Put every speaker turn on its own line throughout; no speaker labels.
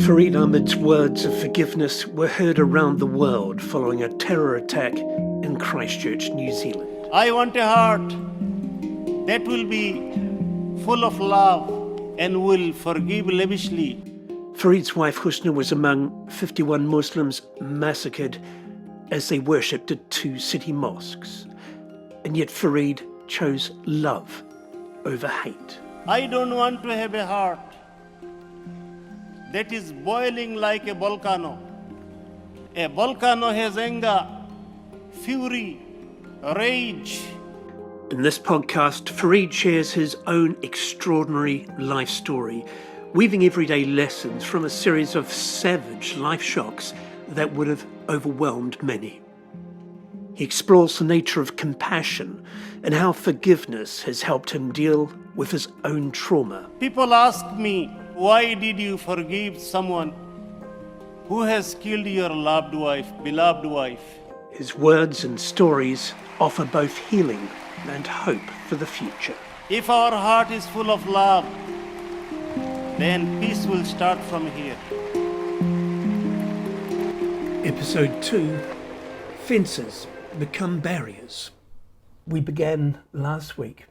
Farid Ahmed's words of forgiveness were heard around the world following a terror attack in Christchurch, New Zealand.
I want a heart that will be full of love and will forgive lavishly.
Farid's wife Husna was among 51 Muslims massacred as they worshipped at 2 city mosques. And yet Farid chose love over hate.
I don't want to have a heart that is boiling like a volcano. A volcano has anger, fury, rage.
In this podcast, Farid shares his own extraordinary life story, weaving everyday lessons from a series of savage life shocks that would have overwhelmed many. He explores the nature of compassion and how forgiveness has helped him deal with his own trauma.
People ask me, why did you forgive someone who has killed your loved wife, beloved wife?
His words and stories offer both healing and hope for the future.
If our heart is full of love, then peace will start from here.
Episode 2, Fences Become Barriers. We began last week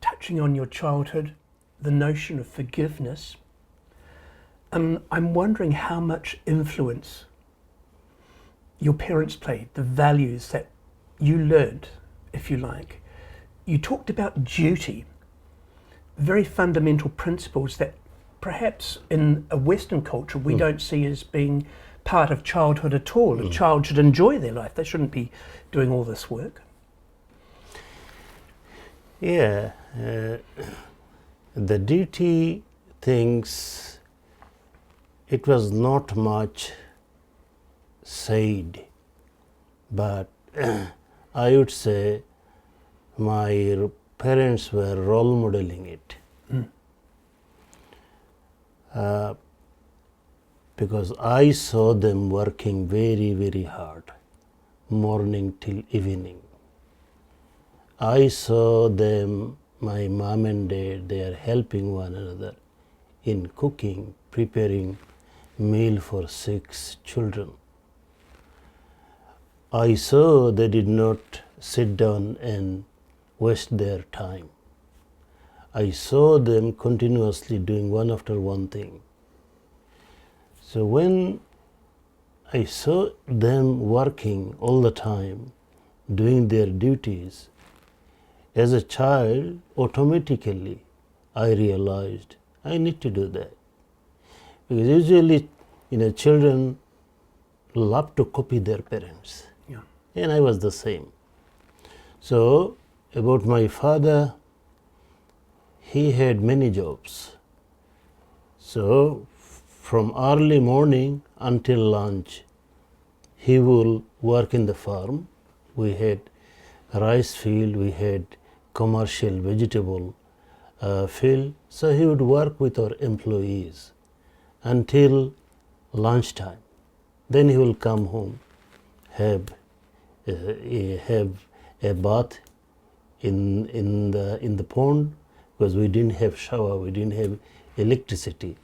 touching on your childhood, the notion of forgiveness. I'm wondering how much influence your parents played, the values that you learned, if you like. You talked about duty, very fundamental principles that perhaps in a Western culture we don't see as being part of childhood at all. A child should enjoy their life. They shouldn't be doing all this work.
Yeah, the duty things, it was not much said, but I would say my parents were role modeling it. Because I saw them working very, very hard, morning till evening. I saw them, my mom and dad, they are helping one another in cooking, preparing meal for 6 children. I saw they did not sit down and waste their time. I saw them continuously doing one after one thing. So when I saw them working all the time, doing their duties, as a child, automatically I realized I need to do that. Because usually, children love to copy their parents.
Yeah.
And I was the same. So, about my father, he had many jobs. So, from early morning until lunch, he will work in the farm. We had rice field, we had commercial vegetable field. So he would work with our employees until lunchtime. Then he will come home, have a bath in the pond, because we didn't have shower, we didn't have electricity.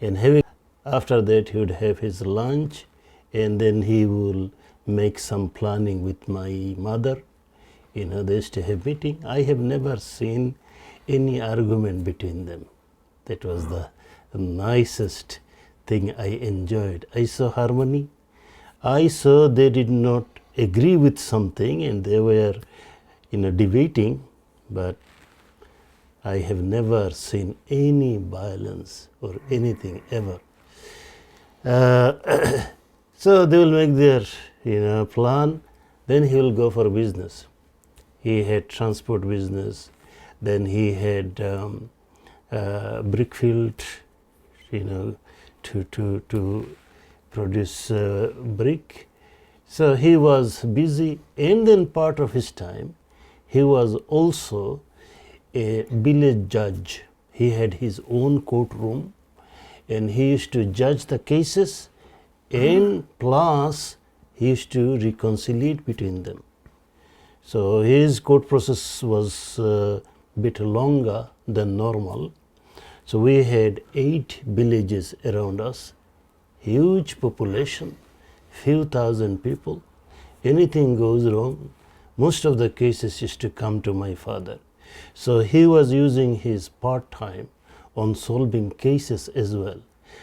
And after that he would have his lunch, and then he will make some planning with my mother. They used to have meeting. I have never seen any argument between them. That was the nicest thing I enjoyed. I saw harmony. I saw they did not agree with something and they were debating, but I have never seen any violence or anything ever. So they will make their plan, then he will go for business. He had transport business, then he had brick field, to produce brick. So he was busy, and then part of his time he was also a village judge. He had his own courtroom and he used to judge the cases, and plus he used to reconcile between them. So his court process was bit longer than normal. So we had 8 villages around us, huge population, few thousand people. Anything goes wrong, most of the cases used to come to my father. So he was using his part-time on solving cases as well.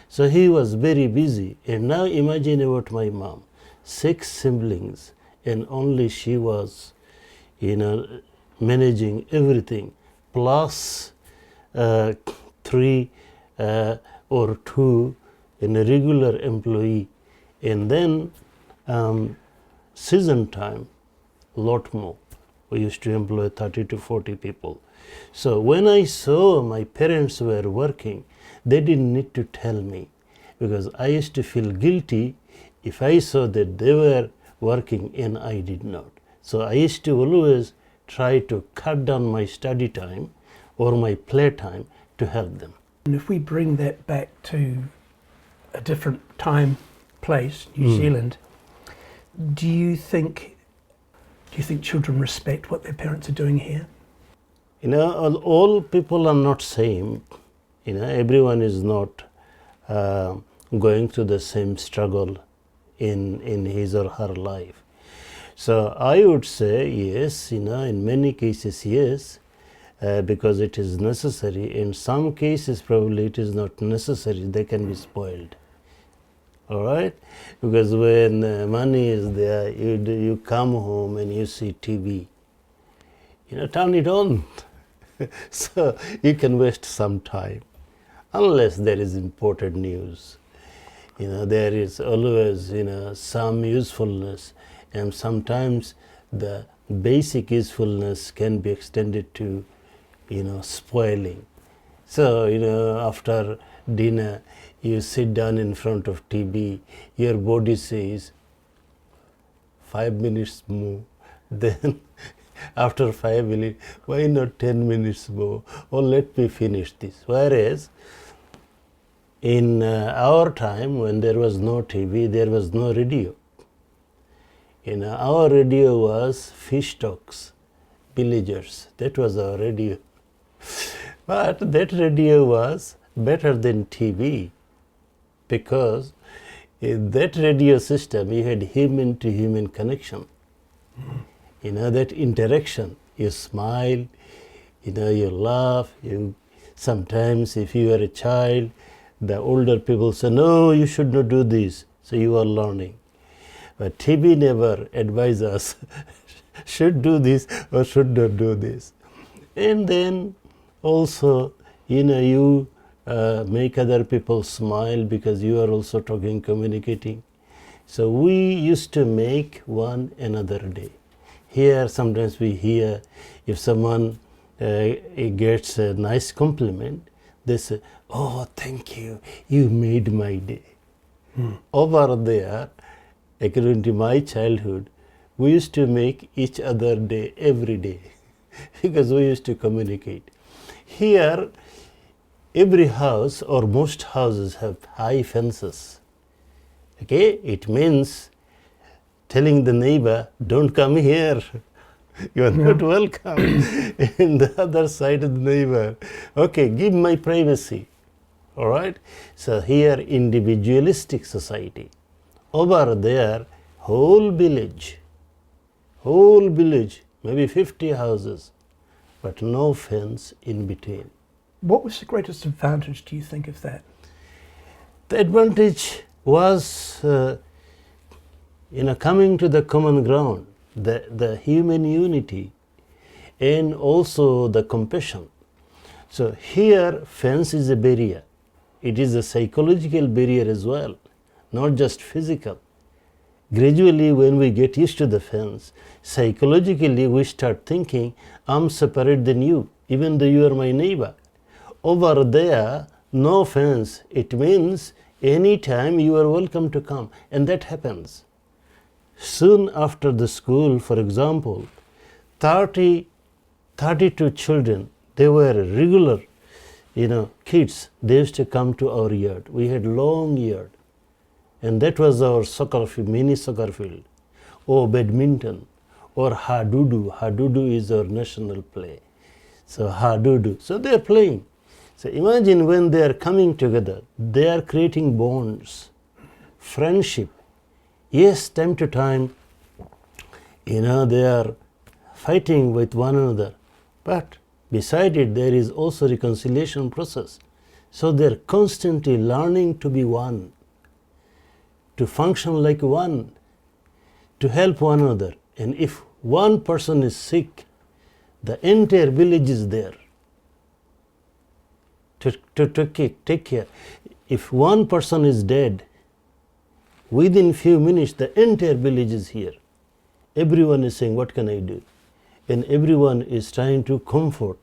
So he was very busy. And now imagine about my mom, 6 siblings, and only she was, managing everything, plus 3 or 2 in a regular employee, and then season time, lot more. We used to employ 30 to 40 people. So when I saw my parents were working, they didn't need to tell me, because I used to feel guilty if I saw that they were working and I did not. So I used to always try to cut down my study time or my play time to help them.
And if we bring that back to a different time, place, New Zealand, do you think children respect what their parents are doing here?
All people are not same. Everyone is not going through the same struggle in his or her life. So I would say yes, in many cases yes, because it is necessary. In some cases probably it is not necessary, they can be spoiled. All right, because when money is there, you come home and you see TV, turn it on. So you can waste some time, unless there is important news. There is always some usefulness, and sometimes the basic usefulness can be extended to spoiling. So after dinner you sit down in front of TV, your body says 5 minutes more, then after 5 minutes, why not 10 minutes more, or let me finish this. Whereas in our time, when there was no TV, there was no radio. Our radio was fish talks, villagers. That was our radio. But that radio was better than TV, because in that radio system you had human to human connection. That interaction, you smile, you laugh, sometimes if you are a child, the older people say, no, you should not do this, so you are learning. But TV never advises us, should do this or should not do this. And then also, you make other people smile because you are also talking, communicating. So we used to make one another day. Here sometimes we hear if someone gets a nice compliment, they say, oh, thank you, you made my day. Over there, according to my childhood, we used to make each other day every day because we used to communicate. Here, every house or most houses have high fences. Okay, it means telling the neighbor, don't come here, you are not welcome. In the other side of the neighbor, okay, give my privacy. All right, so here individualistic society. Over there, whole village, maybe 50 houses, but no fence in between.
What was the greatest advantage, do you think, of that?
The advantage was coming to the common ground, the human unity, and also the compassion. So here fence is a barrier. It is a psychological barrier as well, not just physical. Gradually, when we get used to the fence, psychologically we start thinking, I'm separate than you, even though you are my neighbor. Over there, no fence. It means anytime you are welcome to come, and that happens. Soon after the school, for example, 32 children, they were regular, kids. They used to come to our yard. We had long yard, and that was our soccer field, mini soccer field, or badminton, or hadudu. Hadudu is our national play. So ha do do. So they are playing. So imagine when they are coming together, they are creating bonds, friendship. Yes, time to time, they are fighting with one another, but beside it there is also reconciliation process. So they are constantly learning to be one, to function like one, to help one another. And if one person is sick, the entire village is there to take care. If one person is dead, within few minutes the entire village is here. Everyone is saying, what can I do? And everyone is trying to comfort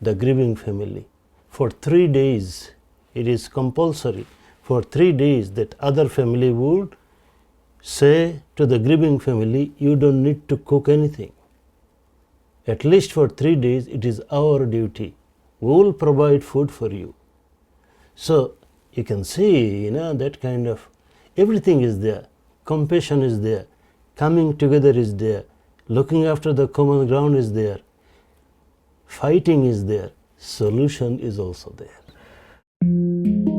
the grieving family. For 3 days, it is compulsory for 3 days that other family would say to the grieving family, you don't need to cook anything. At least for 3 days, it is our duty. We will provide food for you. So you can see, that kind of, everything is there. Compassion is there. Coming together is there. Looking after the common ground is there. Fighting is there. Solution is also there.